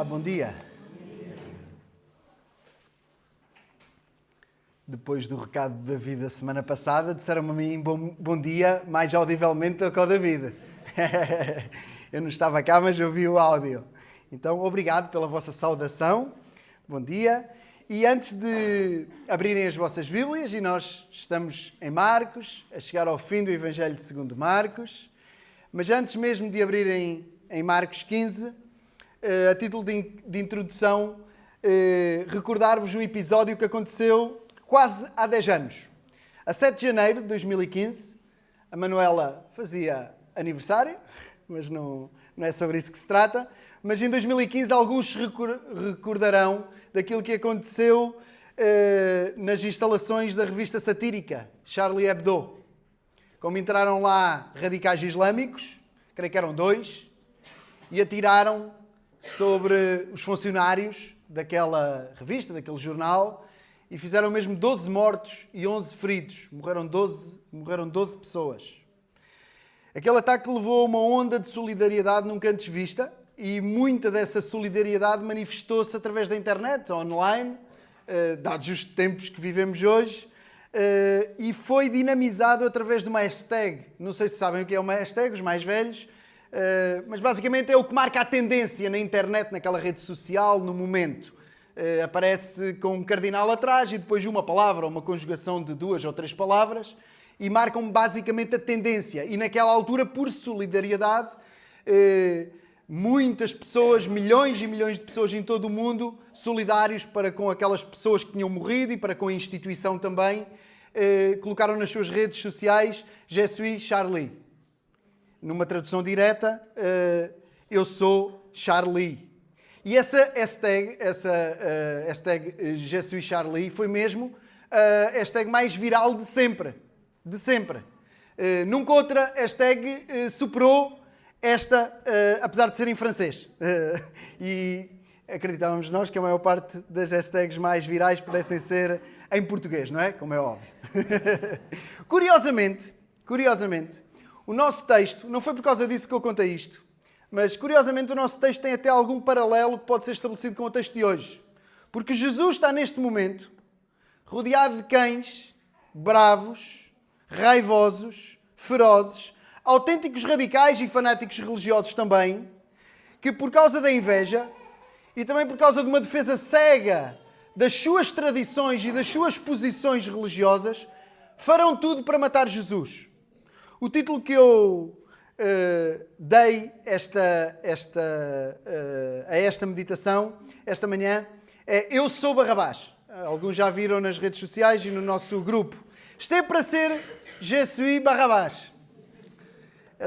bom dia. Depois do recado do David da semana passada, disseram-me a mim bom dia mais audivelmente do que ao David. Eu não estava cá, mas ouvi o áudio. Então, obrigado pela vossa saudação. Bom dia. E antes de abrirem as vossas Bíblias, e nós estamos em Marcos, a chegar ao fim do Evangelho segundo Marcos, mas antes mesmo de abrirem em Marcos 15, a título de introdução, recordar-vos um episódio que aconteceu quase há 10 anos. A 7 de janeiro de 2015, a Manuela fazia aniversário, mas não é sobre isso que se trata. Mas em 2015 alguns recordarão daquilo que aconteceu nas instalações da revista satírica Charlie Hebdo. Como entraram lá radicais islâmicos, creio que eram 2, e atiraram sobre os funcionários daquela revista, daquele jornal, e fizeram mesmo 12 mortos e 11 feridos. Morreram 12 pessoas. Aquele ataque levou a uma onda de solidariedade nunca antes vista, e muita dessa solidariedade manifestou-se através da internet, online, dados os tempos que vivemos hoje, e foi dinamizado através de uma hashtag. Não sei se sabem o que é uma hashtag, os mais velhos, mas basicamente é o que marca a tendência na internet, naquela rede social, no momento. Aparece com um cardinal atrás e depois uma palavra, uma conjugação de 2 ou 3 palavras, e marcam basicamente a tendência. E naquela altura, por solidariedade, muitas pessoas, milhões e milhões de pessoas em todo o mundo, solidários para com aquelas pessoas que tinham morrido e para com a instituição também, colocaram nas suas redes sociais Je suis Charlie. Numa tradução direta, eu sou Charlie. E essa hashtag Je suis Charlie foi mesmo a hashtag mais viral de sempre. De sempre. Nunca outra hashtag superou esta, apesar de ser em francês. E acreditávamos nós que a maior parte das hashtags mais virais pudessem ser em português, não é? Como é óbvio. Curiosamente, o nosso texto, não foi por causa disso que eu contei isto, mas curiosamente o nosso texto tem até algum paralelo que pode ser estabelecido com o texto de hoje. Porque Jesus está neste momento rodeado de cães bravos, raivosos, ferozes, autênticos radicais e fanáticos religiosos também, que por causa da inveja e também por causa de uma defesa cega das suas tradições e das suas posições religiosas, farão tudo para matar Jesus. O título que eu dei a esta meditação, esta manhã, é Eu sou Barrabás. Alguns já viram nas redes sociais e no nosso grupo. Esteve para ser Je suis Barrabás.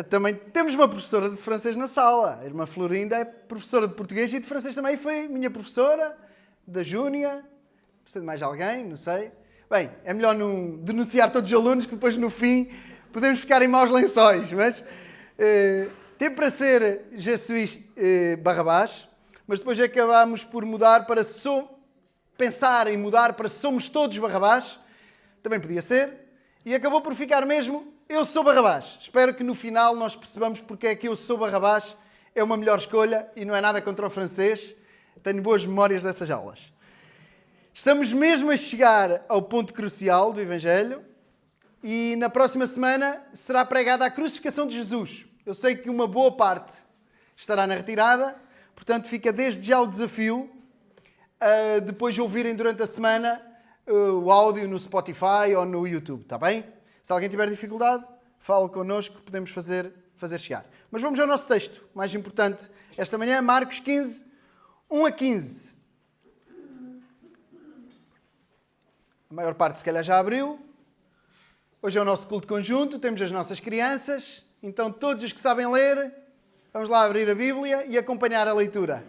Também temos uma professora de francês na sala. A irmã Florinda é professora de português e de francês também foi minha professora, da Júnia. Precisa de mais alguém? Não sei. Bem, é melhor não denunciar todos os alunos que depois no fim podemos ficar em maus lençóis. Mas teve para ser Je suis Barrabás, mas depois acabámos por mudar para pensar em mudar para Somos Todos Barrabás. Também podia ser. E acabou por ficar mesmo Eu sou Barrabás. Espero que no final nós percebamos porque é que Eu sou Barrabás é uma melhor escolha e não é nada contra o francês. Tenho boas memórias dessas aulas. Estamos mesmo a chegar ao ponto crucial do Evangelho e na próxima semana será pregada a crucificação de Jesus. Eu sei que uma boa parte estará na retirada, portanto fica desde já o desafio a depois ouvirem durante a semana o áudio no Spotify ou no YouTube, está bem? Se alguém tiver dificuldade, fale connosco, podemos fazer chegar. Mas vamos ao nosso texto, mais importante esta manhã, Marcos 15, 1 a 15. A maior parte se calhar já abriu. Hoje é o nosso culto conjunto, temos as nossas crianças, então todos os que sabem ler, vamos lá abrir a Bíblia e acompanhar a leitura.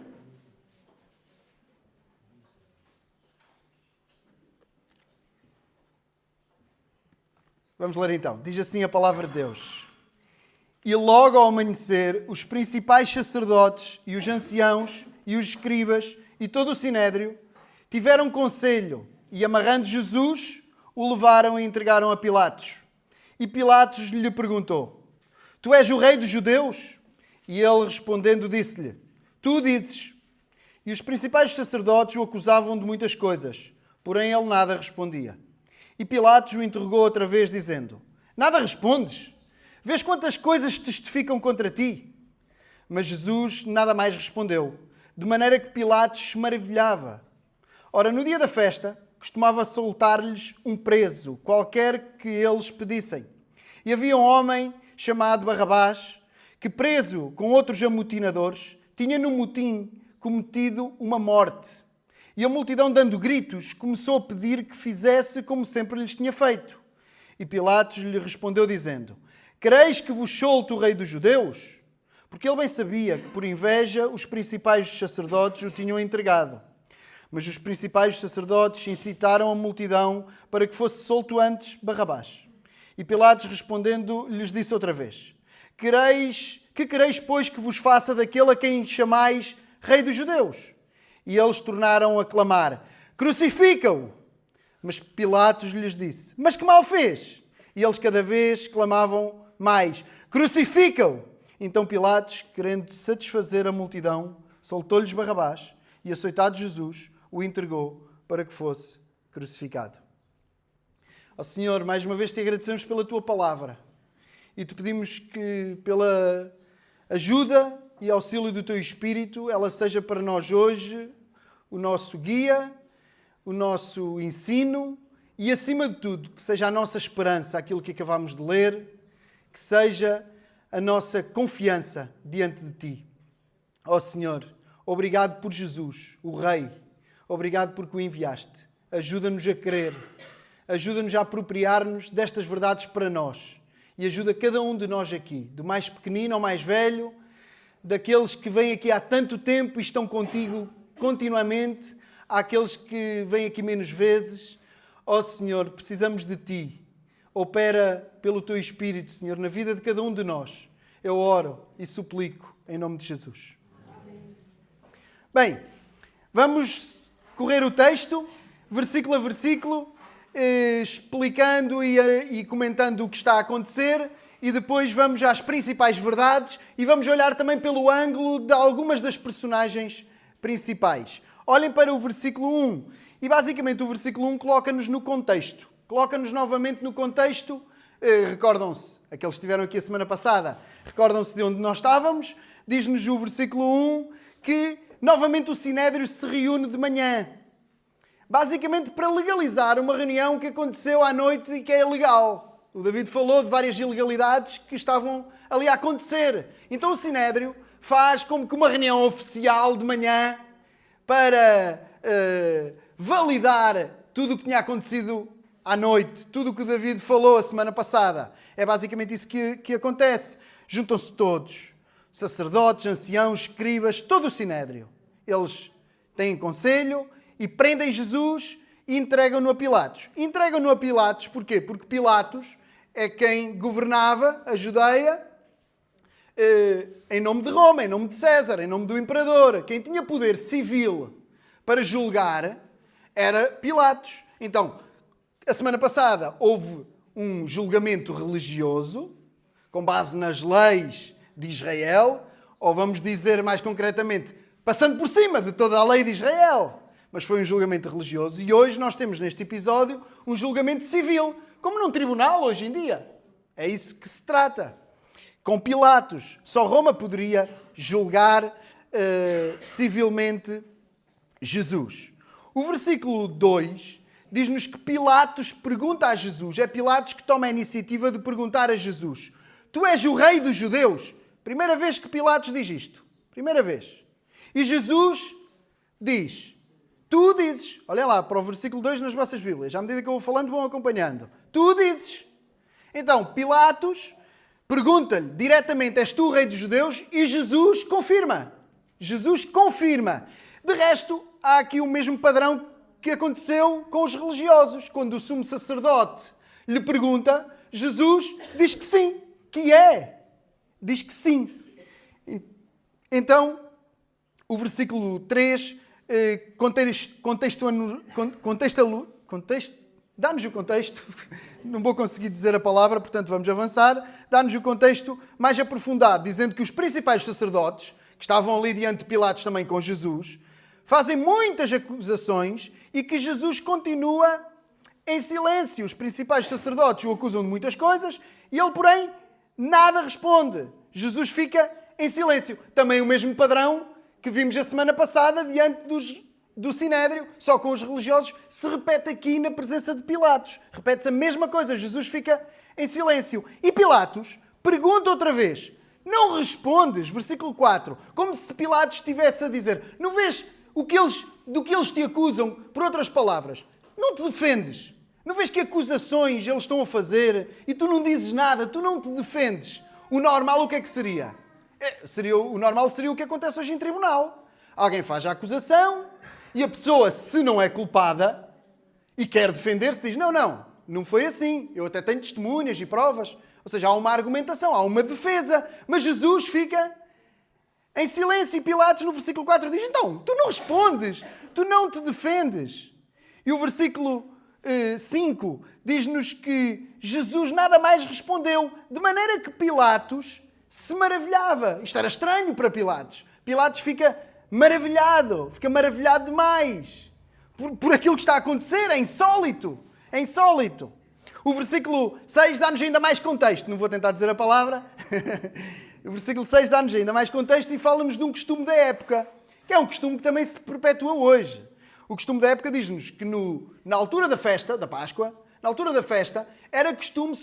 Vamos ler então. Diz assim a palavra de Deus. E logo ao amanhecer, os principais sacerdotes e os anciãos e os escribas e todo o sinédrio tiveram conselho e, amarrando Jesus, o levaram e entregaram a Pilatos. E Pilatos lhe perguntou: Tu és o rei dos judeus? E ele respondendo disse-lhe: Tu dizes. E os principais sacerdotes o acusavam de muitas coisas, porém ele nada respondia. E Pilatos o interrogou outra vez, dizendo: Nada respondes? Vês quantas coisas testificam contra ti? Mas Jesus nada mais respondeu, de maneira que Pilatos se maravilhava. Ora, no dia da festa, costumava soltar-lhes um preso, qualquer que eles pedissem. E havia um homem chamado Barrabás, que preso com outros amotinadores, tinha no motim cometido uma morte. E a multidão, dando gritos, começou a pedir que fizesse como sempre lhes tinha feito. E Pilatos lhe respondeu dizendo: Quereis que vos solte o rei dos judeus? Porque ele bem sabia que, por inveja, os principais sacerdotes o tinham entregado. Mas os principais sacerdotes incitaram a multidão para que fosse solto antes Barrabás. E Pilatos, respondendo, lhes disse outra vez: Que quereis, pois, que vos faça daquele a quem chamais rei dos judeus? E eles tornaram a clamar: Crucifica-o! Mas Pilatos lhes disse: Mas que mal fez? E eles cada vez clamavam mais: Crucifica-o! Então Pilatos, querendo satisfazer a multidão, soltou-lhes Barrabás e, açoitado Jesus, o entregou para que fosse crucificado. Ó Senhor, mais uma vez te agradecemos pela tua palavra e te pedimos que, pela ajuda e auxílio do teu Espírito, ela seja para nós hoje o nosso guia, o nosso ensino e, acima de tudo, que seja a nossa esperança, aquilo que acabamos de ler, que seja a nossa confiança diante de ti. Ó Senhor, obrigado por Jesus, o Rei. Obrigado porque o enviaste. Ajuda-nos a crer. Ajuda-nos a apropriar-nos destas verdades para nós. E ajuda cada um de nós aqui, do mais pequenino ao mais velho, daqueles que vêm aqui há tanto tempo e estão contigo continuamente, àqueles que vêm aqui menos vezes. Ó Senhor, precisamos de ti. Opera pelo teu Espírito, Senhor, na vida de cada um de nós. Eu oro e suplico em nome de Jesus. Bem, vamos correr o texto, versículo a versículo, explicando e comentando o que está a acontecer, e depois vamos às principais verdades e vamos olhar também pelo ângulo de algumas das personagens principais. Olhem para o versículo 1 e basicamente o versículo 1 coloca-nos no contexto. Coloca-nos novamente no contexto. Recordam-se, aqueles que estiveram aqui a semana passada, recordam-se de onde nós estávamos. Diz-nos o versículo 1 que novamente o Sinédrio se reúne de manhã. Basicamente para legalizar uma reunião que aconteceu à noite e que é ilegal. O David falou de várias ilegalidades que estavam ali a acontecer. Então o Sinédrio faz como que uma reunião oficial de manhã para validar tudo o que tinha acontecido à noite, tudo o que o David falou a semana passada. É basicamente isso que acontece. Juntam-se todos, sacerdotes, anciãos, escribas, todo o Sinédrio. Eles têm conselho e prendem Jesus e entregam-no a Pilatos. Entregam-no a Pilatos porquê? Porque Pilatos é quem governava a Judeia em nome de Roma, em nome de César, em nome do imperador. Quem tinha poder civil para julgar era Pilatos. Então, a semana passada houve um julgamento religioso com base nas leis de Israel, ou vamos dizer mais concretamente, passando por cima de toda a lei de Israel. Mas foi um julgamento religioso e hoje nós temos neste episódio um julgamento civil, como num tribunal hoje em dia. É isso que se trata. Com Pilatos, só Roma poderia julgar civilmente Jesus. O versículo 2 diz-nos que Pilatos pergunta a Jesus. É Pilatos que toma a iniciativa de perguntar a Jesus: Tu és o rei dos judeus? Primeira vez que Pilatos diz isto. Primeira vez. E Jesus diz: Tu dizes. Olhem lá para o versículo 2 nas vossas Bíblias. À medida que eu vou falando, vão acompanhando. Tu dizes. Então, Pilatos pergunta-lhe diretamente: És tu o rei dos judeus? E Jesus confirma. Jesus confirma. De resto, há aqui o mesmo padrão que aconteceu com os religiosos. Quando o sumo sacerdote lhe pergunta, Jesus diz que sim, que é. Diz que sim. Então, o versículo 3 dá-nos o contexto. Não vou conseguir dizer a palavra, portanto vamos avançar. Dá-nos o contexto mais aprofundado, dizendo que os principais sacerdotes, que estavam ali diante de Pilatos também com Jesus, fazem muitas acusações e que Jesus continua em silêncio. Os principais sacerdotes o acusam de muitas coisas e ele, porém, nada responde. Jesus fica em silêncio. Também o mesmo padrão que vimos a semana passada diante do Sinédrio, só com os religiosos, se repete aqui na presença de Pilatos. Repete-se a mesma coisa. Jesus fica em silêncio. E Pilatos pergunta outra vez. Não respondes, versículo 4, como se Pilatos estivesse a dizer, não vês do que eles te acusam, por outras palavras, não te defendes. Não vês que acusações eles estão a fazer e tu não dizes nada, tu não te defendes. O normal o que é que seria? O normal seria o que acontece hoje em tribunal. Alguém faz a acusação e a pessoa, se não é culpada e quer defender-se, diz, não foi assim. Eu até tenho testemunhas e provas. Ou seja, há uma argumentação, há uma defesa. Mas Jesus fica em silêncio e Pilatos no versículo 4 diz, então, tu não respondes, tu não te defendes. E o versículo 5 diz-nos que Jesus nada mais respondeu, de maneira que Pilatos se maravilhava. Isto era estranho para Pilatos. Pilatos fica maravilhado demais por aquilo que está a acontecer, é insólito. É insólito. O versículo 6 dá-nos ainda mais contexto. Não vou tentar dizer a palavra. O versículo 6 dá-nos ainda mais contexto e fala-nos de um costume da época, que é um costume que também se perpetua hoje. O costume da época diz-nos que na altura da festa, da Páscoa, na altura da festa, era costume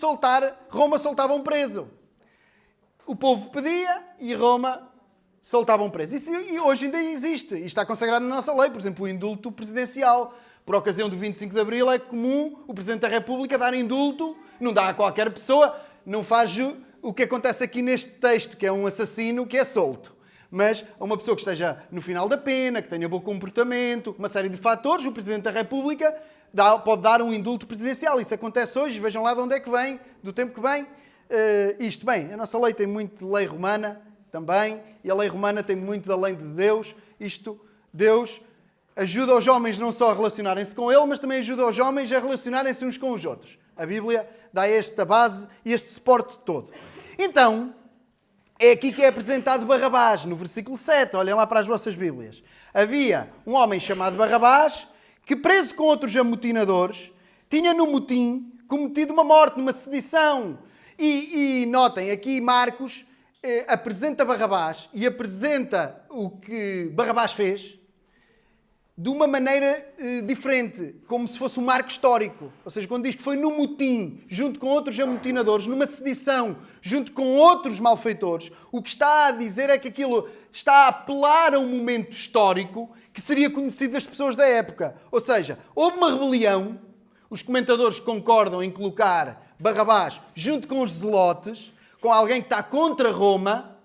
Roma soltava um preso. O povo pedia e Roma soltava um preso. Isso e hoje ainda existe. E está consagrado na nossa lei. Por exemplo, o indulto presidencial. Por ocasião do 25 de Abril é comum o Presidente da República dar indulto. Não dá a qualquer pessoa. Não faz o que acontece aqui neste texto, que é um assassino que é solto. Mas a uma pessoa que esteja no final da pena, que tenha bom comportamento, uma série de fatores, o Presidente da República pode dar um indulto presidencial. Isso acontece hoje. Vejam lá de onde é que vem, do tempo que vem. Bem, a nossa lei tem muito de lei romana também, e a lei romana tem muito da lei de Deus. Deus ajuda os homens não só a relacionarem-se com Ele, mas também ajuda os homens a relacionarem-se uns com os outros. A Bíblia dá esta base e este suporte todo. Então, é aqui que é apresentado Barrabás, no versículo 7. Olhem lá para as vossas Bíblias. Havia um homem chamado Barrabás, que preso com outros amotinadores, tinha no motim cometido uma morte, numa sedição. E notem, aqui Marcos apresenta Barrabás e apresenta o que Barrabás fez de uma maneira diferente, como se fosse um marco histórico. Ou seja, quando diz que foi no motim, junto com outros amotinadores, numa sedição, junto com outros malfeitores, o que está a dizer é que aquilo está a apelar a um momento histórico que seria conhecido das pessoas da época. Ou seja, houve uma rebelião, os comentadores concordam em colocar Barrabás junto com os zelotes, com alguém que está contra Roma.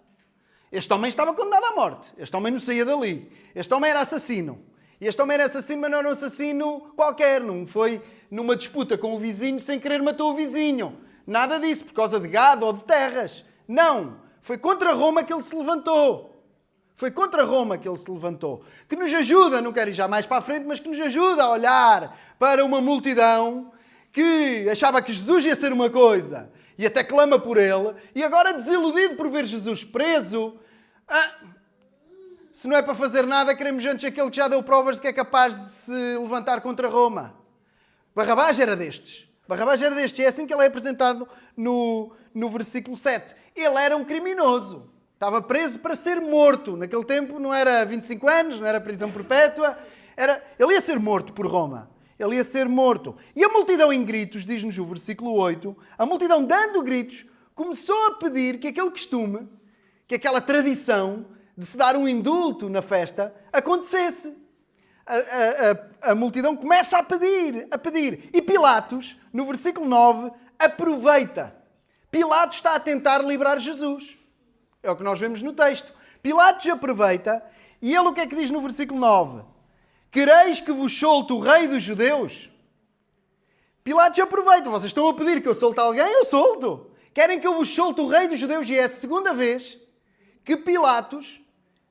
Este homem estava condenado à morte. Este homem não saía dali. Este homem era assassino. E este homem era assassino, mas não era um assassino qualquer. Não foi numa disputa com o vizinho sem querer matou o vizinho. Nada disso, por causa de gado ou de terras. Não. Foi contra Roma que ele se levantou. Foi contra Roma que ele se levantou. Que nos ajuda, não quero ir já mais para a frente, mas que nos ajuda a olhar para uma multidão que achava que Jesus ia ser uma coisa e até clama por ele, e agora desiludido por ver Jesus preso, se não é para fazer nada, queremos antes aquele que já deu provas de que é capaz de se levantar contra Roma. Barrabás era destes. E é assim que ele é apresentado no versículo 7. Ele era um criminoso. Estava preso para ser morto. Naquele tempo não era 25 anos, não era prisão perpétua. Ele ia ser morto por Roma. Ele ia ser morto. E a multidão em gritos, diz-nos o versículo 8, a multidão dando gritos, começou a pedir que aquele costume, que aquela tradição de se dar um indulto na festa, acontecesse. A multidão começa a pedir. E Pilatos, no versículo 9, aproveita. Pilatos está a tentar livrar Jesus. É o que nós vemos no texto. Pilatos aproveita e ele o que é que diz no versículo 9? Quereis que vos solte o rei dos judeus? Pilatos aproveita. Vocês estão a pedir que eu solte alguém? Eu solto. Querem que eu vos solte o rei dos judeus? E é a segunda vez que Pilatos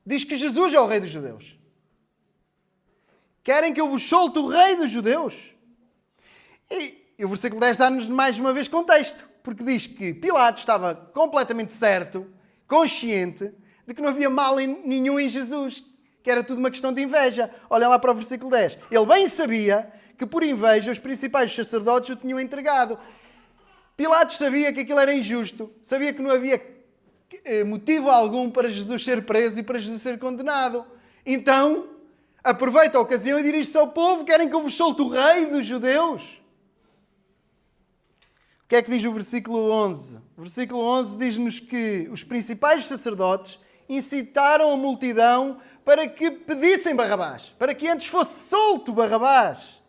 diz que Jesus é o rei dos judeus. Querem que eu vos solte o rei dos judeus? E o versículo 10 dá-nos mais uma vez contexto. Porque diz que Pilatos estava completamente certo, consciente, de que não havia mal nenhum em Jesus. que era tudo uma questão de inveja. Olhem lá para o versículo 10. Ele bem sabia que por inveja os principais sacerdotes o tinham entregado. Pilatos sabia que aquilo era injusto. Sabia que não havia motivo algum para Jesus ser preso e para Jesus ser condenado. Então, aproveita a ocasião e dirige-se ao povo. Querem que eu vos solte o rei dos judeus? O que é que diz o versículo 11? O versículo 11 diz-nos que os principais sacerdotes incitaram a multidão para que pedissem Barrabás. Para que antes fosse solto Barrabás.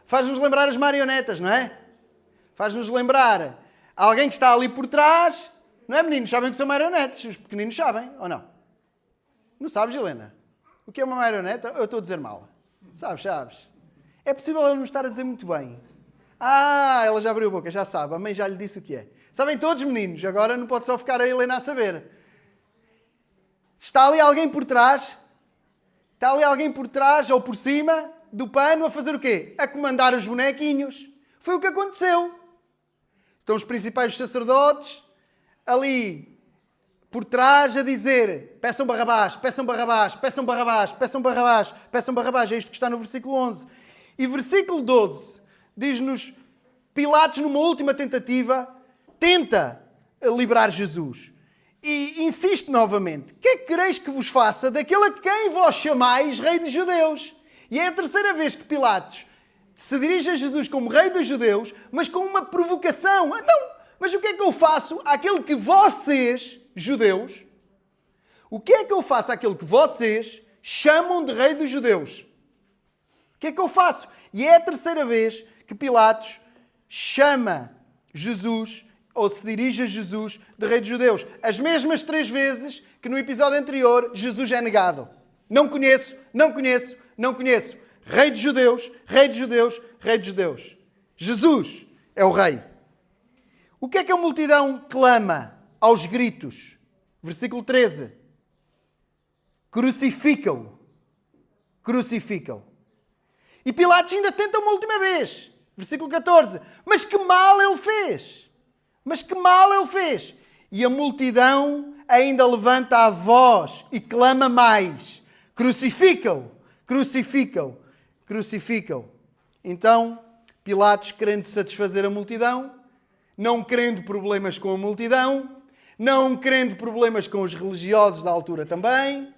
Faz-nos lembrar as marionetas, não é? Faz-nos lembrar alguém que está ali por trás. Não é, meninos? Sabem que são marionetas. Os pequeninos sabem, ou não? Não sabes, Helena? O que é uma marioneta? Eu estou a dizer mal. Sabes. É possível ela não estar a dizer muito bem. Ah, ela já abriu a boca, já sabe. A mãe já lhe disse o que é. Sabem todos, meninos. Agora não pode só ficar a Helena a saber. Está ali alguém por trás. Está ali alguém por trás ou por cima do pano a fazer o quê? A comandar os bonequinhos. Foi o que aconteceu. Estão os principais sacerdotes ali por trás a dizer: peçam Barrabás, peçam Barrabás, peçam Barrabás, peçam Barrabás, peçam Barrabás. É isto que está no versículo 11. E versículo 12 diz-nos: Pilatos, numa última tentativa, tenta liberar Jesus. E insiste novamente: que é que quereis que vos faça daquele a quem vós chamais Rei dos Judeus? E é a terceira vez que Pilatos se dirige a Jesus como Rei dos Judeus, mas com uma provocação. Então, mas o que é que eu faço àquele que vocês, judeus, o que é que eu faço àquele que vocês chamam de Rei dos Judeus? O que é que eu faço? E é a terceira vez que Pilatos chama Jesus, ou se dirige a Jesus, de Rei dos Judeus. As mesmas 3 vezes que no episódio anterior Jesus é negado. Não conheço, não conheço, não conheço. Rei dos Judeus, Rei dos Judeus, Rei dos Judeus. Jesus é o Rei. O que é que a multidão clama aos gritos? Versículo 13. Crucificam-o. Crucificam-o. E Pilatos ainda tenta uma última vez. Versículo 14. Mas que mal ele fez? Mas que mal ele fez? E a multidão ainda levanta a voz e clama mais. Crucificam-o. Crucificam-o. Crucificam-o. Então, Pilatos, querendo satisfazer a multidão, não querendo problemas com a multidão, não querendo problemas com os religiosos da altura também,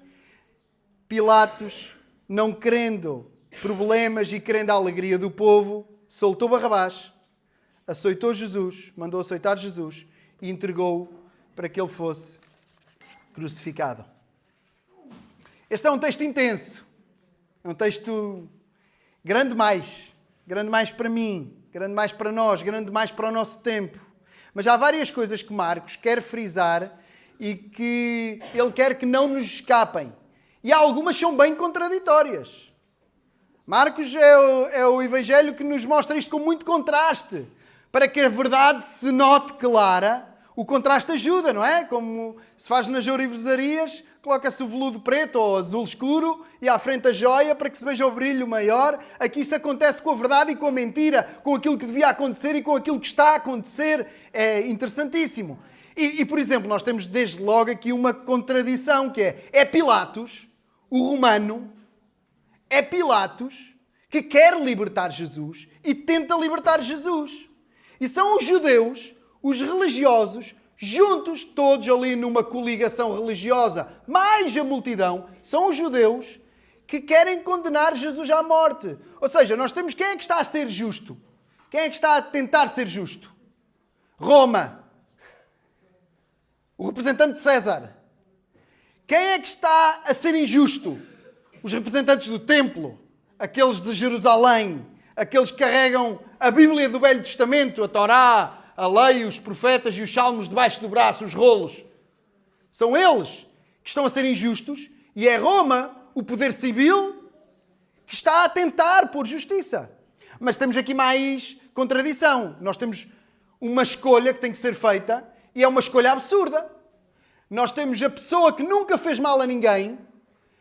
Pilatos, não querendo problemas e querendo a alegria do povo, soltou Barrabás, aceitou Jesus, mandou aceitar Jesus e entregou-o para que ele fosse crucificado. Este é um texto intenso, é um texto grande mais para mim, grande mais para nós, grande mais para o nosso tempo. Mas há várias coisas que Marcos quer frisar e que ele quer que não nos escapem. E algumas são bem contraditórias. Marcos é o evangelho que nos mostra isto com muito contraste. Para que a verdade se note clara, o contraste ajuda, não é? Como se faz nas ourivezarias, coloca-se o veludo preto ou azul escuro e à frente a joia para que se veja o brilho maior. Aqui isso acontece com a verdade e com a mentira, com aquilo que devia acontecer e com aquilo que está a acontecer. É interessantíssimo. E por exemplo, nós temos desde logo aqui uma contradição, que é Pilatos, o romano, é Pilatos que quer libertar Jesus e tenta libertar Jesus. E são os judeus, os religiosos, juntos, todos ali numa coligação religiosa, mais a multidão, são os judeus que querem condenar Jesus à morte. Ou seja, nós temos quem é que está a ser justo? Quem é que está a tentar ser justo? Roma. O representante de César. Quem é que está a ser injusto? Os representantes do templo, aqueles de Jerusalém, aqueles que carregam a Bíblia do Velho Testamento, a Torá, a lei, os profetas e os salmos debaixo do braço, os rolos. São eles que estão a ser injustos e é Roma, o poder civil, que está a tentar pôr justiça. Mas temos aqui mais contradição. Nós temos uma escolha que tem que ser feita e é uma escolha absurda. Nós temos a pessoa que nunca fez mal a ninguém,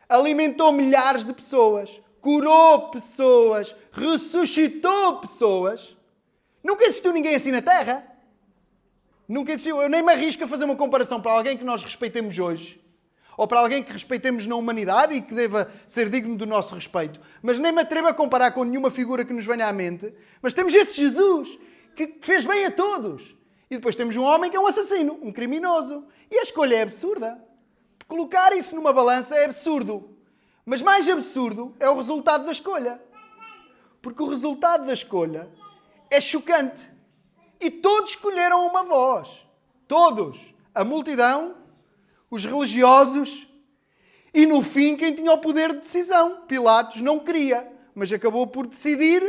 alimentou milhares de pessoas, curou pessoas, ressuscitou pessoas. Nunca existiu ninguém assim na Terra. Nunca existiu. Eu nem me arrisco a fazer uma comparação para alguém que nós respeitemos hoje. ou para alguém que respeitemos na humanidade e que deva ser digno do nosso respeito. Mas nem me atrevo a comparar com nenhuma figura que nos venha à mente. Mas temos esse Jesus que fez bem a todos. E depois temos um homem que é um assassino, um criminoso. E a escolha é absurda. Colocar isso numa balança é absurdo. Mas mais absurdo é o resultado da escolha. Porque o resultado da escolha é chocante. E todos escolheram uma voz. Todos. A multidão, os religiosos e, no fim, quem tinha o poder de decisão. Pilatos não queria, mas acabou por decidir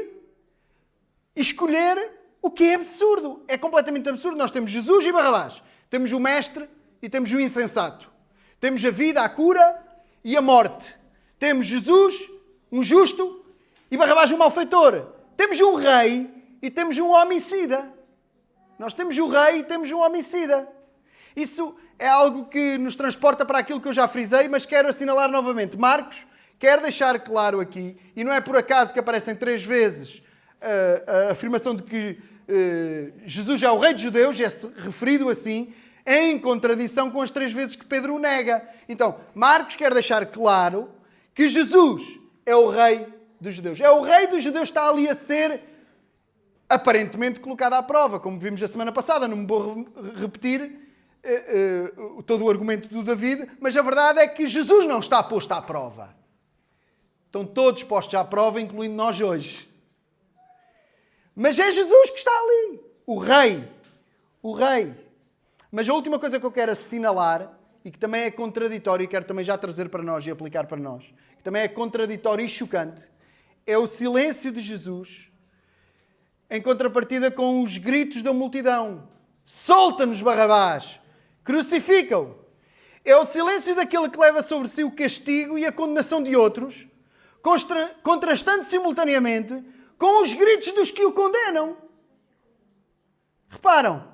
e escolher o que é absurdo. É completamente absurdo. Nós temos Jesus e Barrabás. Temos o mestre e temos o insensato. Temos a vida, a cura e a morte. Temos Jesus, um justo, e Barrabás, um malfeitor. Temos um rei e temos um homicida. Nós temos o rei e temos um homicida. Isso é algo que nos transporta para aquilo que eu já frisei, mas quero assinalar novamente. Marcos quer deixar claro aqui, e não é por acaso que aparecem 3 vezes a afirmação de que Jesus é o rei dos judeus, é referido assim, em contradição com as 3 vezes que Pedro o nega. Então, Marcos quer deixar claro que Jesus é o rei dos judeus. É o rei dos judeus que está ali a ser aparentemente colocado à prova, como vimos a semana passada. Não me vou repetir todo o argumento do David, mas a verdade é que Jesus não está posto à prova. Estão todos postos à prova, incluindo nós hoje. Mas é Jesus que está ali. O rei. O rei. Mas a última coisa que eu quero assinalar, e que também é contraditório, e quero também já trazer para nós e aplicar para nós, que também é contraditório e chocante, é o silêncio de Jesus em contrapartida com os gritos da multidão. Solta-nos, Barrabás! Crucifica-o! É o silêncio daquele que leva sobre si o castigo e a condenação de outros, contrastando simultaneamente com os gritos dos que o condenam. Reparam?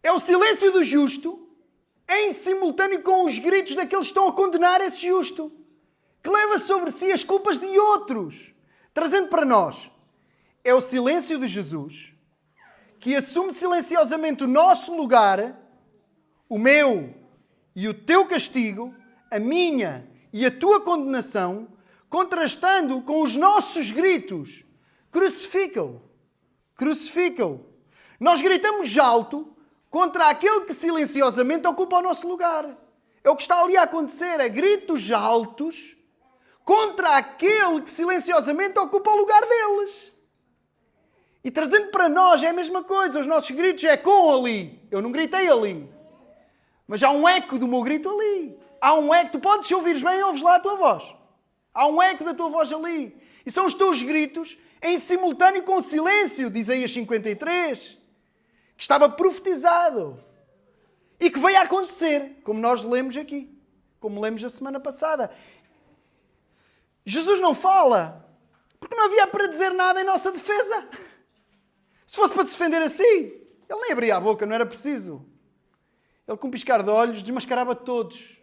É o silêncio do justo em simultâneo com os gritos daqueles que estão a condenar esse justo, que leva sobre si as culpas de outros, trazendo para nós. É o silêncio de Jesus que assume silenciosamente o nosso lugar, o meu e o teu castigo, a minha e a tua condenação, contrastando com os nossos gritos. Crucifica-o! Crucifica-o! Nós gritamos alto contra aquele que silenciosamente ocupa o nosso lugar. É o que está ali a acontecer. É gritos altos contra aquele que silenciosamente ocupa o lugar deles. E trazendo para nós é a mesma coisa. Os nossos gritos é com ali. Eu não gritei ali. Mas há um eco do meu grito ali. Há um eco. Tu podes, se ouvires bem, ouves lá a tua voz. Há um eco da tua voz ali. E são os teus gritos em simultâneo com o silêncio de Isaías 53. Que estava profetizado. E que veio a acontecer. Como nós lemos aqui. Como lemos a semana passada. Jesus não fala. Porque não havia para dizer nada em nossa defesa. Se fosse para defender assim, ele nem abria a boca, não era preciso. Ele, com um piscar de olhos, desmascarava todos.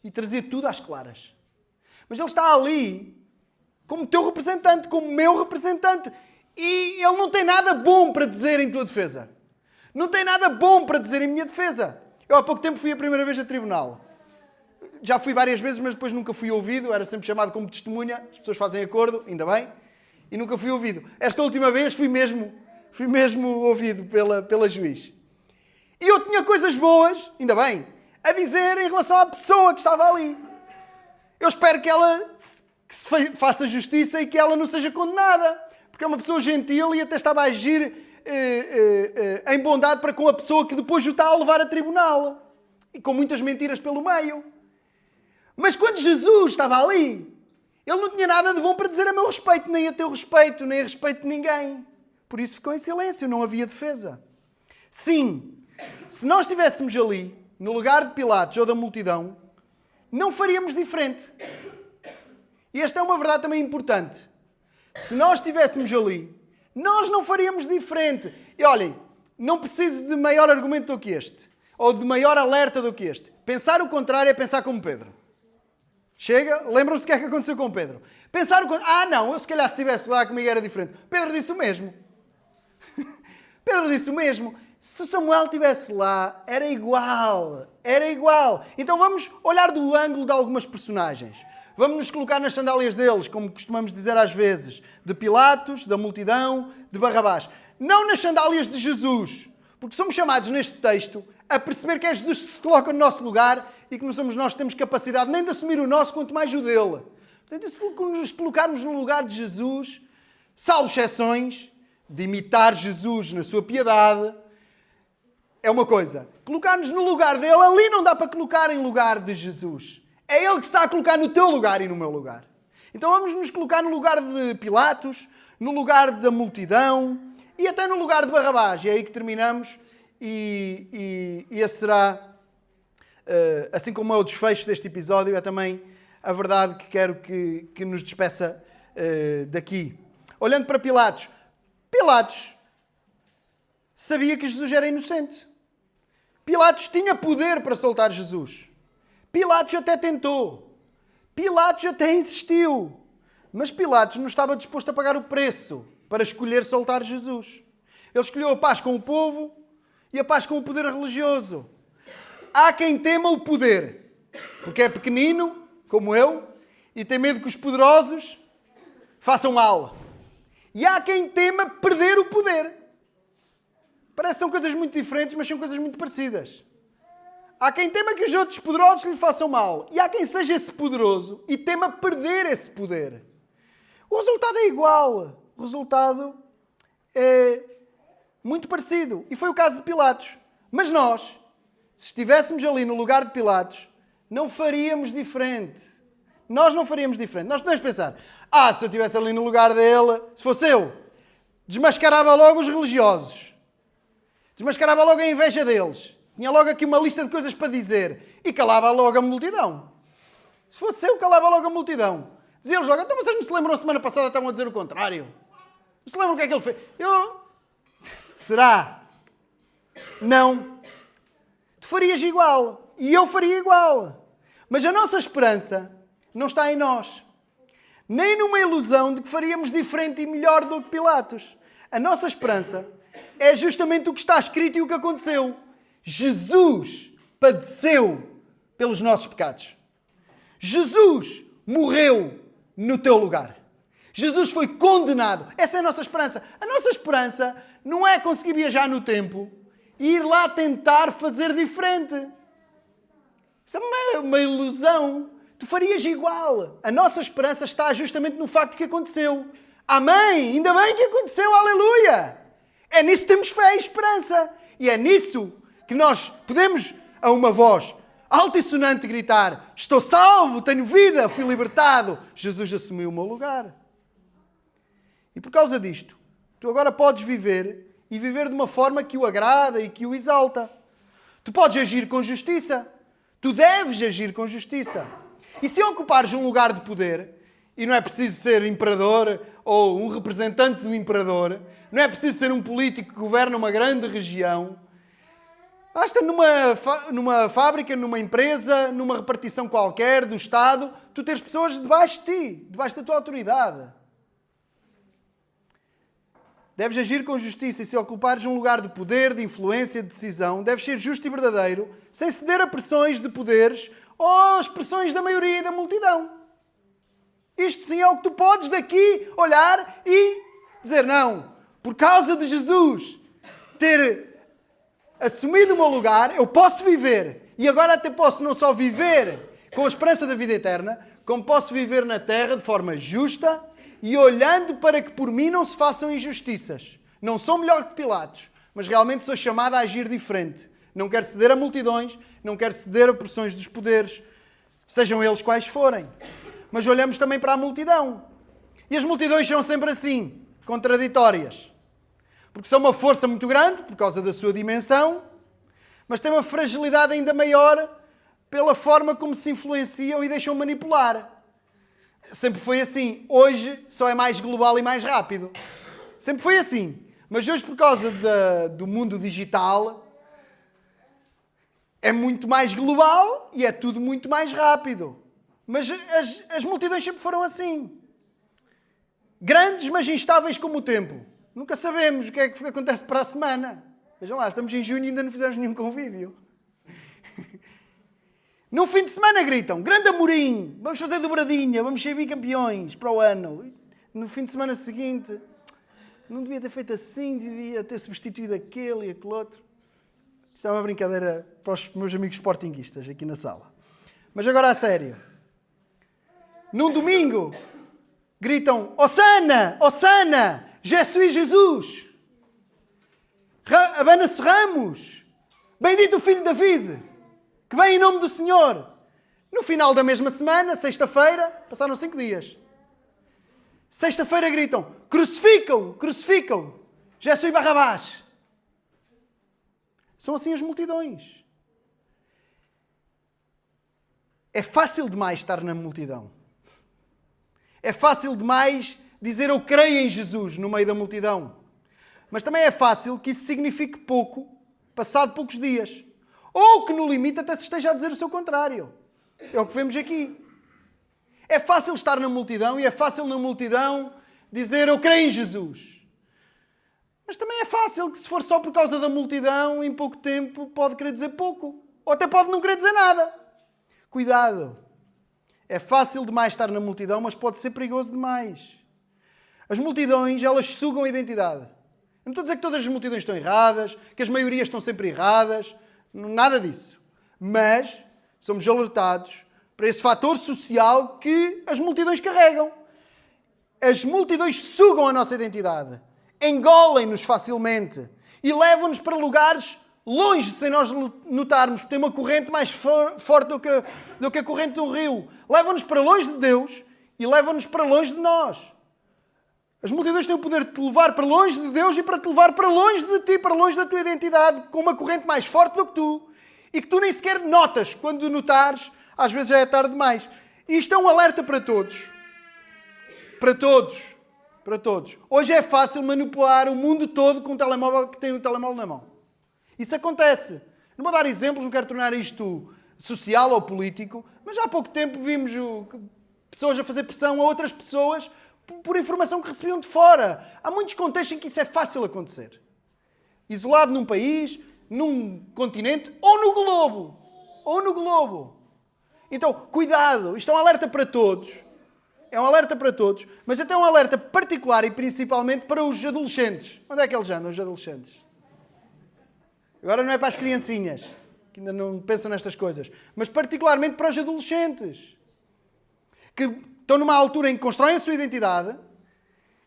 E trazia tudo às claras. Mas ele está ali como teu representante, como meu representante. E ele não tem nada bom para dizer em tua defesa. Não tem nada bom para dizer em minha defesa. Eu há pouco tempo fui a primeira vez a tribunal. Já fui várias vezes, mas depois nunca fui ouvido. Era sempre chamado como testemunha. As pessoas fazem acordo, ainda bem. E nunca fui ouvido. Esta última vez fui mesmo ouvido pela juiz. E eu tinha coisas boas, ainda bem, a dizer em relação à pessoa que estava ali. Eu espero que ela se faça justiça e que ela não seja condenada. Porque é uma pessoa gentil e até estava a agir em bondade para com a pessoa que depois o está a levar a tribunal. E com muitas mentiras pelo meio. Mas quando Jesus estava ali, ele não tinha nada de bom para dizer a meu respeito, nem a teu respeito, nem a respeito de ninguém. Por isso ficou em silêncio, não havia defesa. Sim, se nós estivéssemos ali, no lugar de Pilatos ou da multidão, não faríamos diferente. E esta é uma verdade também importante. Se nós estivéssemos ali, nós não faríamos diferente. E olhem, não preciso de maior argumento do que este, ou de maior alerta do que este. Pensar o contrário é pensar como Pedro. Chega, lembram-se o que é que aconteceu com Pedro? Pensar o contrário. Ah, não, eu se calhar se estivesse lá comigo era diferente. Pedro disse o mesmo. Pedro disse o mesmo. Se Samuel estivesse lá, era igual. Era igual. Então vamos olhar do ângulo de algumas personagens. Vamos nos colocar nas sandálias deles, como costumamos dizer às vezes. De Pilatos, da multidão, de Barrabás. Não nas sandálias de Jesus. Porque somos chamados neste texto a perceber que é Jesus que se coloca no nosso lugar e que não somos nós que temos capacidade nem de assumir o nosso, quanto mais o dele. Portanto, se nos colocarmos no lugar de Jesus, salvo exceções, de imitar Jesus na sua piedade, é uma coisa. Colocar-nos no lugar dele, ali não dá para colocar em lugar de Jesus. É ele que se está a colocar no teu lugar e no meu lugar. Então vamos nos colocar no lugar de Pilatos, no lugar da multidão e até no lugar de Barrabás. E é aí que terminamos e esse será, assim como é o desfecho deste episódio, é também a verdade que quero que nos despeça daqui. Olhando para Pilatos. Pilatos sabia que Jesus era inocente. Pilatos tinha poder para soltar Jesus. Pilatos até tentou. Pilatos até insistiu. Mas Pilatos não estava disposto a pagar o preço para escolher soltar Jesus. Ele escolheu a paz com o povo e a paz com o poder religioso. Há quem tema o poder, porque é pequenino, como eu, e tem medo que os poderosos façam mal. E há quem tema perder o poder. Parece que são coisas muito diferentes, mas são coisas muito parecidas. Há quem tema que os outros poderosos lhe façam mal. E há quem seja esse poderoso e tema perder esse poder. O resultado é igual. O resultado é muito parecido. E foi o caso de Pilatos. Mas nós, se estivéssemos ali no lugar de Pilatos, não faríamos diferente. Nós não faríamos diferente. Nós podemos pensar, se eu estivesse ali no lugar dele, se fosse eu, desmascarava logo os religiosos. Desmascarava logo a inveja deles. Tinha logo aqui uma lista de coisas para dizer. E calava logo a multidão. Se fosse eu, calava logo a multidão. Dizia-lhes logo, então vocês não se lembram, a semana passada estavam a dizer o contrário? Não se lembram o que é que ele fez? Será? Não. Tu farias igual. E eu faria igual. Mas a nossa esperança não está em nós. Nem numa ilusão de que faríamos diferente e melhor do que Pilatos. A nossa esperança é justamente o que está escrito e o que aconteceu. Jesus padeceu pelos nossos pecados. Jesus morreu no teu lugar. Jesus foi condenado. Essa é a nossa esperança. A nossa esperança não é conseguir viajar no tempo e ir lá tentar fazer diferente. Isso é uma ilusão. Tu farias igual. A nossa esperança está justamente no facto que aconteceu. Amém! Ainda bem que aconteceu. Aleluia! É nisso que temos fé e esperança. E é nisso que nós podemos, a uma voz alta e sonante, gritar: estou salvo, tenho vida, fui libertado. Jesus assumiu o meu lugar. E por causa disto, tu agora podes viver e viver de uma forma que o agrada e que o exalta. Tu podes agir com justiça. Tu deves agir com justiça. E se ocupares um lugar de poder, e não é preciso ser imperador ou um representante do imperador, não é preciso ser um político que governa uma grande região, basta numa fábrica, numa empresa, numa repartição qualquer do Estado, tu teres pessoas debaixo de ti, debaixo da tua autoridade. Deves agir com justiça e se ocupares um lugar de poder, de influência, de decisão, deves ser justo e verdadeiro, sem ceder a pressões de poderes ou às pressões da maioria e da multidão. Isto sim é o que tu podes daqui olhar e dizer: não, por causa de Jesus ter assumido o meu lugar, eu posso viver. E agora até posso não só viver com a esperança da vida eterna, como posso viver na terra de forma justa e olhando para que por mim não se façam injustiças. Não sou melhor que Pilatos, mas realmente sou chamado a agir diferente. Não quero ceder a multidões, não quero ceder a pressões dos poderes, sejam eles quais forem. Mas olhamos também para a multidão. E as multidões são sempre assim, contraditórias. Porque são uma força muito grande, por causa da sua dimensão, mas têm uma fragilidade ainda maior pela forma como se influenciam e deixam manipular. Sempre foi assim. Hoje só é mais global e mais rápido. Sempre foi assim. Mas hoje, por causa do mundo digital, é muito mais global e é tudo muito mais rápido. Mas as multidões sempre foram assim. Grandes, mas instáveis como o tempo. Nunca sabemos o que é que acontece para a semana. Vejam lá, estamos em junho e ainda não fizemos nenhum convívio. No fim de semana gritam, grande Amorim, vamos fazer dobradinha, vamos ser bicampeões para o ano. No fim de semana seguinte, não devia ter feito assim, devia ter substituído aquele e aquele outro. Isto é uma brincadeira para os meus amigos sportinguistas aqui na sala. Mas agora a sério. Num domingo, gritam, Hosanna, Hosanna, Jesus. Abana-se Ramos, bendito o filho de David, que vem em nome do Senhor. No final da mesma semana, sexta-feira, passaram 5 dias. Sexta-feira gritam, crucificam, Jesus e Barrabás. São assim as multidões. É fácil demais estar na multidão. É fácil demais dizer eu creio em Jesus no meio da multidão. Mas também é fácil que isso signifique pouco, passado poucos dias. Ou que no limite até se esteja a dizer o seu contrário. É o que vemos aqui. É fácil estar na multidão e é fácil na multidão dizer eu creio em Jesus. Mas também é fácil que se for só por causa da multidão, em pouco tempo pode querer dizer pouco. Ou até pode não querer dizer nada. Cuidado. É fácil demais estar na multidão, mas pode ser perigoso demais. As multidões, elas sugam a identidade. Eu não estou a dizer que todas as multidões estão erradas, que as maiorias estão sempre erradas. Nada disso. Mas somos alertados para esse fator social que as multidões carregam. As multidões sugam a nossa identidade. Engolem-nos facilmente. E levam-nos para lugares longe, sem nós notarmos, porque tem uma corrente mais forte do que a corrente de um rio. Levam-nos para longe de Deus e levam-nos para longe de nós. As multidões têm o poder de te levar para longe de Deus e para te levar para longe de ti, para longe da tua identidade, com uma corrente mais forte do que tu. E que tu nem sequer notas. Quando notares, às vezes já é tarde demais. E isto é um alerta para todos. Para todos. Para todos. Hoje é fácil manipular o mundo todo com um telemóvel que tem um telemóvel na mão. Isso acontece. Não vou dar exemplos, não quero tornar isto social ou político, mas há pouco tempo vimos pessoas a fazer pressão a outras pessoas por informação que recebiam de fora. Há muitos contextos em que isso é fácil acontecer. Isolado num país, num continente ou no globo. Ou no globo. Então, cuidado. Isto é um alerta para todos. É um alerta para todos, mas até um alerta particular e principalmente para os adolescentes. Onde é que eles andam, os adolescentes? Agora não é para as criancinhas, que ainda não pensam nestas coisas, mas particularmente para os adolescentes, que estão numa altura em que constroem a sua identidade,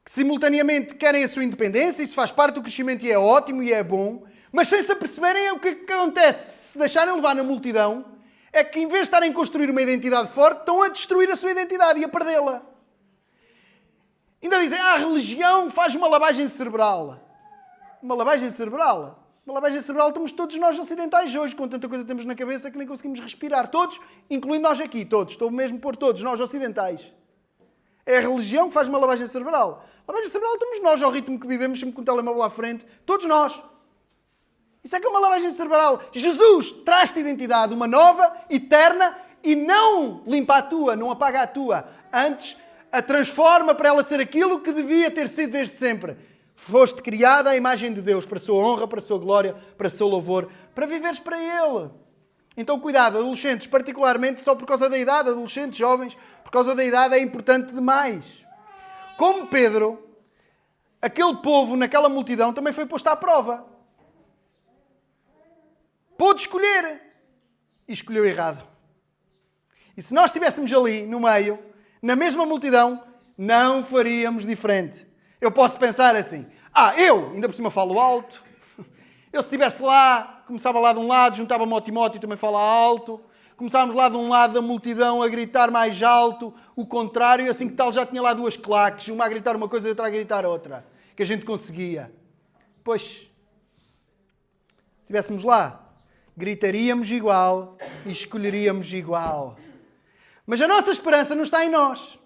que simultaneamente querem a sua independência, isso faz parte do crescimento e é ótimo e é bom, mas sem se aperceberem o que acontece se deixarem levar na multidão, é que em vez de estarem a construir uma identidade forte, estão a destruir a sua identidade e a perdê-la. Ainda dizem, a religião faz uma lavagem cerebral. Uma lavagem cerebral? Uma lavagem cerebral temos todos nós ocidentais hoje, com tanta coisa temos na cabeça que nem conseguimos respirar. Todos, incluindo nós aqui, todos. Estou mesmo por todos, nós ocidentais. É a religião que faz uma lavagem cerebral. Lavagem cerebral temos nós, ao ritmo que vivemos, sempre com o telemóvel à frente. Todos nós. Isso é que é uma lavagem cerebral. Jesus traz-te identidade, uma nova, eterna, e não limpa a tua, não apaga a tua. Antes, a transforma para ela ser aquilo que devia ter sido desde sempre. Foste criada à imagem de Deus, para a sua honra, para a sua glória, para o seu louvor, para viveres para Ele. Então, cuidado, adolescentes, particularmente só por causa da idade, adolescentes, jovens, por causa da idade é importante demais. Como Pedro, aquele povo, naquela multidão, também foi posto à prova. Pôde escolher. E escolheu errado. E se nós estivéssemos ali, no meio, na mesma multidão, não faríamos diferente. Eu posso pensar assim, eu, ainda por cima falo alto. Eu se estivesse lá, começava lá de um lado, juntava-me ao Timóteo e também fala alto. Começávamos lá de um lado da multidão a gritar mais alto, o contrário, assim que tal já tinha lá duas claques, uma a gritar uma coisa e outra a gritar outra, que a gente conseguia. Pois, se estivéssemos lá, gritaríamos igual e escolheríamos igual. Mas a nossa esperança não está em nós.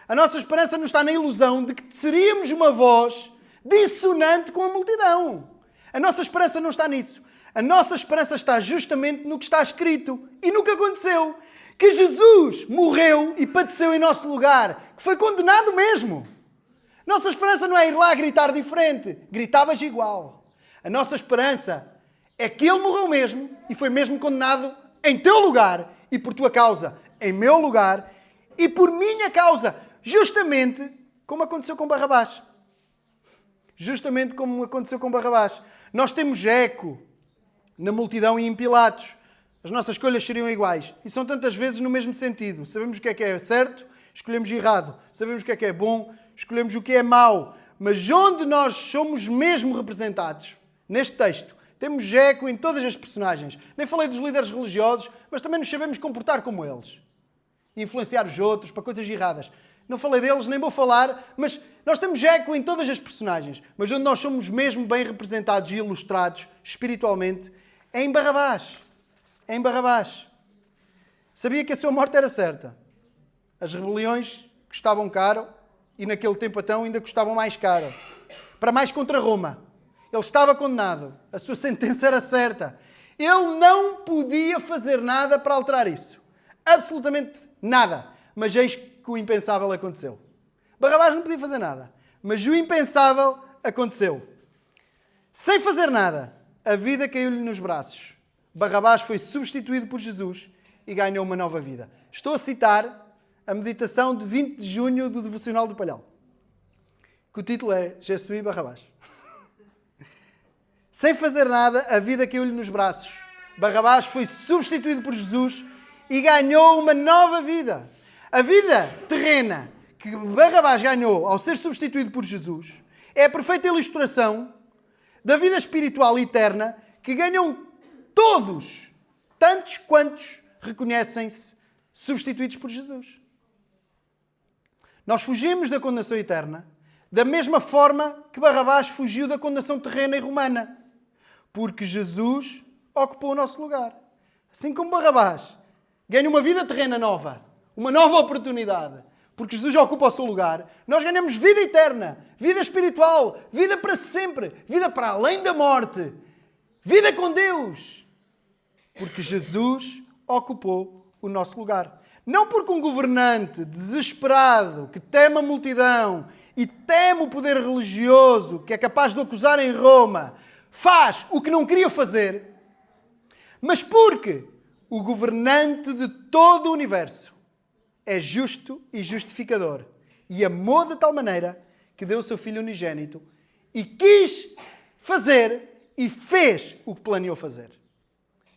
A nossa esperança não está na ilusão de que seríamos uma voz dissonante com a multidão. A nossa esperança não está nisso. A nossa esperança está justamente no que está escrito e no que aconteceu. Que Jesus morreu e padeceu em nosso lugar. Que foi condenado mesmo. Nossa esperança não é ir lá gritar diferente. Gritavas igual. A nossa esperança é que Ele morreu mesmo e foi mesmo condenado em teu lugar e por tua causa, em meu lugar e por minha causa, justamente como aconteceu com Barrabás. Justamente como aconteceu com Barrabás. Nós temos eco na multidão e em Pilatos. As nossas escolhas seriam iguais. E são tantas vezes no mesmo sentido. Sabemos o que é certo, escolhemos errado. Sabemos o que é bom, escolhemos o que é mau. Mas onde nós somos mesmo representados, neste texto, temos eco em todas as personagens. Nem falei dos líderes religiosos, mas também nos sabemos comportar como eles. E influenciar os outros para coisas erradas. Não falei deles, nem vou falar, mas nós temos eco em todas as personagens. Mas onde nós somos mesmo bem representados e ilustrados espiritualmente é em Barrabás. É em Barrabás. Sabia que a sua morte era certa. As rebeliões custavam caro e naquele tempo então ainda custavam mais caro. Para mais contra Roma. Ele estava condenado. A sua sentença era certa. Ele não podia fazer nada para alterar isso. Absolutamente nada. Mas eis que o impensável aconteceu. Barrabás não podia fazer nada. Mas o impensável aconteceu. Sem fazer nada, a vida caiu-lhe nos braços. Barrabás foi substituído por Jesus e ganhou uma nova vida. Estou a citar a meditação de 20 de junho do Devocional do Palhal. Que o título é Je suis Barrabás. Sem fazer nada, a vida caiu-lhe nos braços. Barrabás foi substituído por Jesus e ganhou uma nova vida. A vida terrena que Barrabás ganhou ao ser substituído por Jesus é a perfeita ilustração da vida espiritual eterna que ganham todos, tantos quantos reconhecem-se substituídos por Jesus. Nós fugimos da condenação eterna da mesma forma que Barrabás fugiu da condenação terrena e romana. Porque Jesus ocupou o nosso lugar. Assim como Barrabás ganha uma vida terrena nova, uma nova oportunidade, porque Jesus ocupa o seu lugar, nós ganhamos vida eterna, vida espiritual, vida para sempre, vida para além da morte, vida com Deus. Porque Jesus ocupou o nosso lugar. Não porque um governante desesperado, que teme a multidão e teme o poder religioso, que é capaz de o acusar em Roma, faz o que não queria fazer, mas porque o governante de todo o universo é justo e justificador e amou de tal maneira que deu o seu Filho unigênito e quis fazer e fez o que planeou fazer.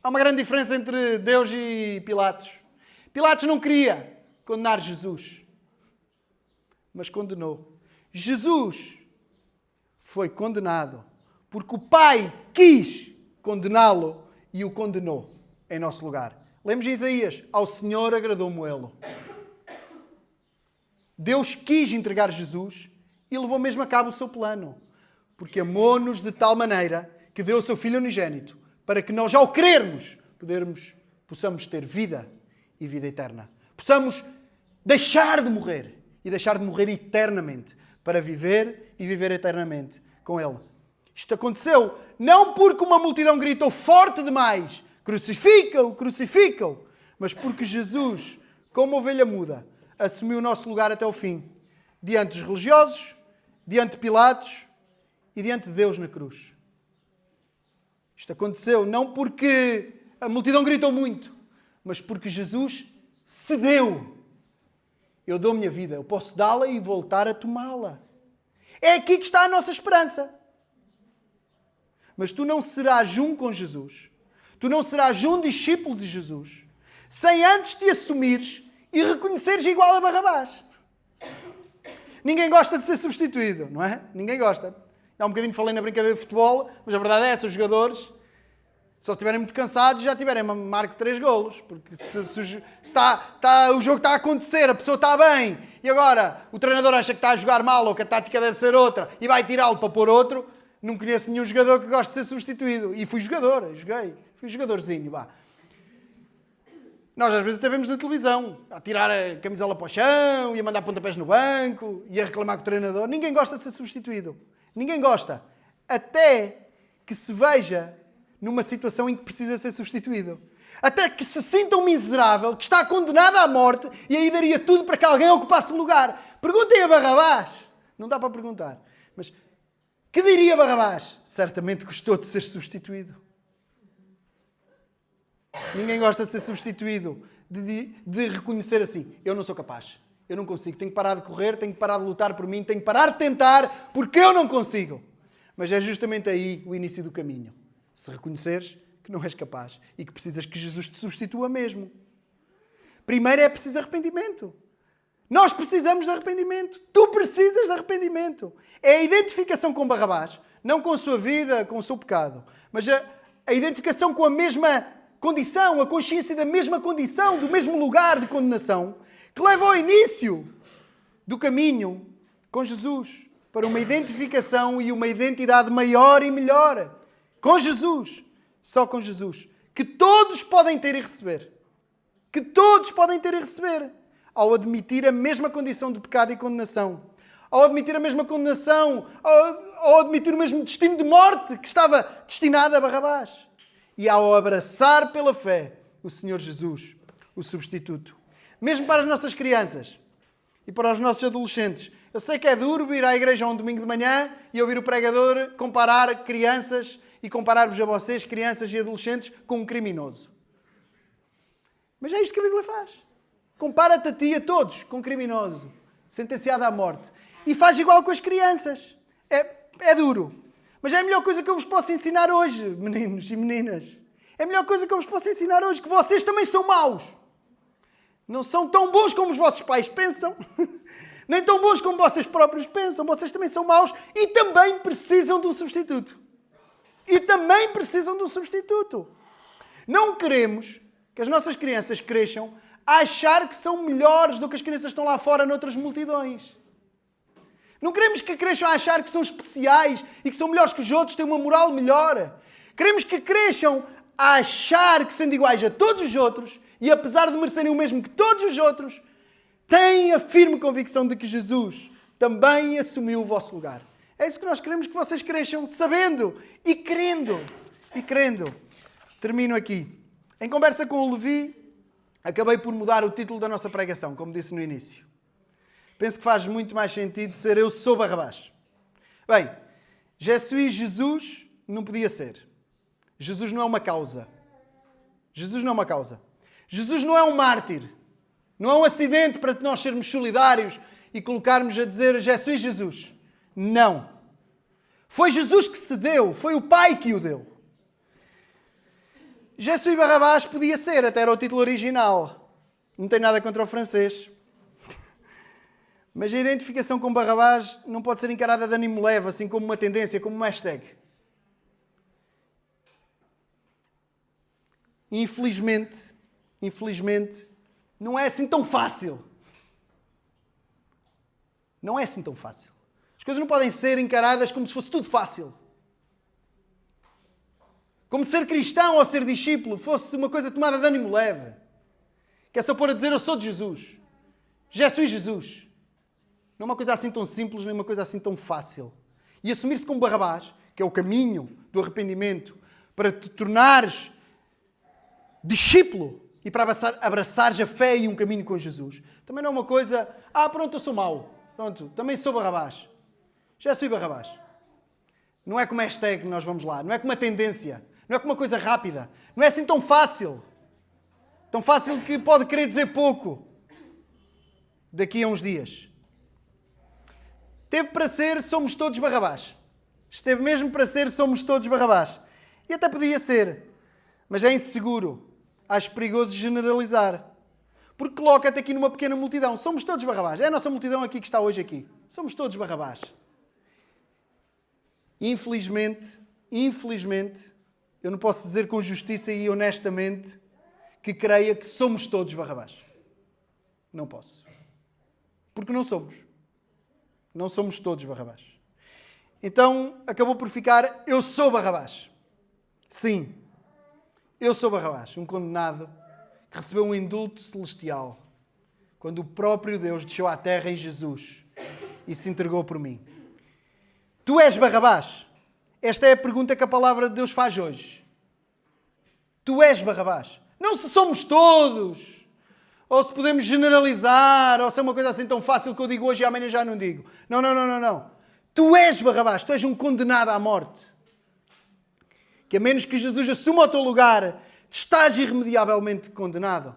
Há uma grande diferença entre Deus e Pilatos. Pilatos não queria condenar Jesus, mas condenou. Jesus foi condenado porque o Pai quis condená-lo e o condenou em nosso lugar. Lemos em Isaías, ao Senhor agradou Moê-lo. Deus quis entregar Jesus e levou mesmo a cabo o seu plano. Porque amou-nos de tal maneira que deu o seu Filho unigênito para que nós, ao querermos, possamos ter vida e vida eterna. Possamos deixar de morrer e deixar de morrer eternamente para viver e viver eternamente com Ele. Isto aconteceu não porque uma multidão gritou forte demais, crucifica-o, crucifica-o, mas porque Jesus, como ovelha muda, assumiu o nosso lugar até o fim, diante dos religiosos, diante de Pilatos e diante de Deus na cruz. Isto aconteceu não porque a multidão gritou muito, mas porque Jesus cedeu. Eu dou a minha vida, eu posso dá-la e voltar a tomá-la. É aqui que está a nossa esperança. Mas tu não serás um com Jesus. Tu não serás um discípulo de Jesus sem antes te assumires e reconheceres igual a Barrabás. Ninguém gosta de ser substituído, não é? Ninguém gosta. Há um bocadinho falei na brincadeira de futebol, mas a verdade é essa, os jogadores, se eles estiverem muito cansados, já tiverem marco 3 golos. Porque se o jogo está a acontecer, a pessoa está bem, e agora o treinador acha que está a jogar mal ou que a tática deve ser outra e vai tirá-lo para pôr outro, não conheço nenhum jogador que goste de ser substituído. E fui jogador, fui jogadorzinho, vá. Nós às vezes até vemos na televisão, a tirar a camisola para o chão, e a mandar pontapés no banco, e a reclamar com o treinador. Ninguém gosta de ser substituído. Ninguém gosta. Até que se veja numa situação em que precisa ser substituído. Até que se sinta um miserável que está condenado à morte e aí daria tudo para que alguém ocupasse o lugar. Perguntem a Barrabás. Não dá para perguntar. Mas Que diria Barrabás? Certamente gostou de ser substituído. Ninguém gosta de ser substituído, de reconhecer assim, eu não sou capaz, eu não consigo, tenho que parar de correr, tenho que parar de lutar por mim, tenho que parar de tentar, porque eu não consigo. Mas é justamente aí o início do caminho. Se reconheceres que não és capaz e que precisas que Jesus te substitua mesmo. Primeiro é preciso arrependimento. Nós precisamos de arrependimento. Tu precisas de arrependimento. É a identificação com Barrabás, não com a sua vida, com o seu pecado, mas a identificação com a mesma condição, a consciência da mesma condição, do mesmo lugar de condenação, que leva ao início do caminho com Jesus, para uma identificação e uma identidade maior e melhor. Com Jesus. Só com Jesus. Que todos podem ter e receber. Que todos podem ter e receber. Ao admitir a mesma condição de pecado e condenação. Ao admitir a mesma condenação. Ao admitir o mesmo destino de morte que estava destinado a Barrabás. E ao abraçar pela fé o Senhor Jesus, o substituto. Mesmo para as nossas crianças e para os nossos adolescentes. Eu sei que é duro vir à igreja um domingo de manhã e ouvir o pregador comparar crianças e comparar-vos a vocês, crianças e adolescentes, com um criminoso. Mas é isto que a Bíblia faz. Compara-te a ti e a todos com um criminoso, sentenciado à morte. E faz igual com as crianças. É duro. Mas é a melhor coisa que eu vos posso ensinar hoje, meninos e meninas. É a melhor coisa que eu vos posso ensinar hoje, que vocês também são maus. Não são tão bons como os vossos pais pensam, nem tão bons como vocês próprios pensam. Vocês também são maus e também precisam de um substituto. E também precisam de um substituto. Não queremos que as nossas crianças cresçam a achar que são melhores do que as crianças que estão lá fora noutras multidões. Não queremos que cresçam a achar que são especiais e que são melhores que os outros, têm uma moral melhor. Queremos que cresçam a achar que, sendo iguais a todos os outros, e apesar de merecerem o mesmo que todos os outros, têm a firme convicção de que Jesus também assumiu o vosso lugar. É isso que nós queremos que vocês cresçam, sabendo e querendo. E querendo. Termino aqui. Em conversa com o Levi, acabei por mudar o título da nossa pregação, como disse no início. Penso que faz muito mais sentido ser Eu Sou Barrabás. Bem, Je suis Jesus não podia ser. Jesus não é uma causa. Jesus não é uma causa. Jesus não é um mártir. Não é um acidente para nós sermos solidários e colocarmos a dizer Je suis Jesus. Não. Foi Jesus que se deu. Foi o Pai que o deu. Je suis Barrabás podia ser, até era o título original. Não tem nada contra o francês. Mas a identificação com Barrabás não pode ser encarada de ânimo leve, assim como uma tendência, como uma hashtag. Infelizmente, não é assim tão fácil. Não é assim tão fácil. As coisas não podem ser encaradas como se fosse tudo fácil. Como ser cristão ou ser discípulo fosse uma coisa tomada de ânimo leve. Que é só pôr a dizer, eu sou de Jesus. Já sou Jesus. Não é uma coisa assim tão simples, nem uma coisa assim tão fácil. E assumir-se como Barrabás, que é o caminho do arrependimento, para te tornares discípulo e para abraçares a fé e um caminho com Jesus. Também não é uma coisa, pronto, eu sou mau. Pronto, também sou Barrabás. Já sou Barrabás. Não é como hashtag que nós vamos lá. Não é como uma tendência. Não é como uma coisa rápida. Não é assim tão fácil. Tão fácil que pode querer dizer pouco daqui a uns dias. Teve para ser, somos todos Barrabás. Esteve mesmo para ser, somos todos Barrabás. E até poderia ser. Mas é inseguro. Acho perigoso generalizar. Porque coloca-te aqui numa pequena multidão. Somos todos Barrabás. É a nossa multidão aqui que está hoje aqui. Somos todos Barrabás. Infelizmente, eu não posso dizer com justiça e honestamente que creia que somos todos Barrabás. Não posso. Porque não somos. Não somos todos Barrabás. Então, acabou por ficar, eu sou Barrabás. Sim, eu sou Barrabás, um condenado que recebeu um indulto celestial quando o próprio Deus desceu à terra em Jesus e se entregou por mim. Tu és Barrabás? Esta é a pergunta que a palavra de Deus faz hoje. Tu és Barrabás? Não se somos todos, ou se podemos generalizar, ou se é uma coisa assim tão fácil que eu digo hoje e amanhã já não digo. Não. Tu és Barrabás, tu és um condenado à morte. Que a menos que Jesus assuma o teu lugar, estás irremediavelmente condenado.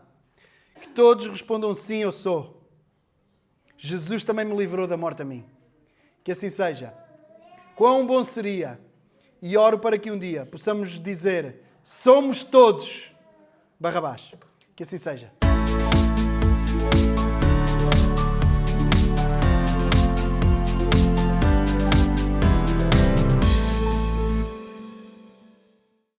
Que todos respondam sim, eu sou. Jesus também me livrou da morte a mim. Que assim seja. Quão bom seria, e oro para que um dia possamos dizer, somos todos Barrabás. Que assim seja.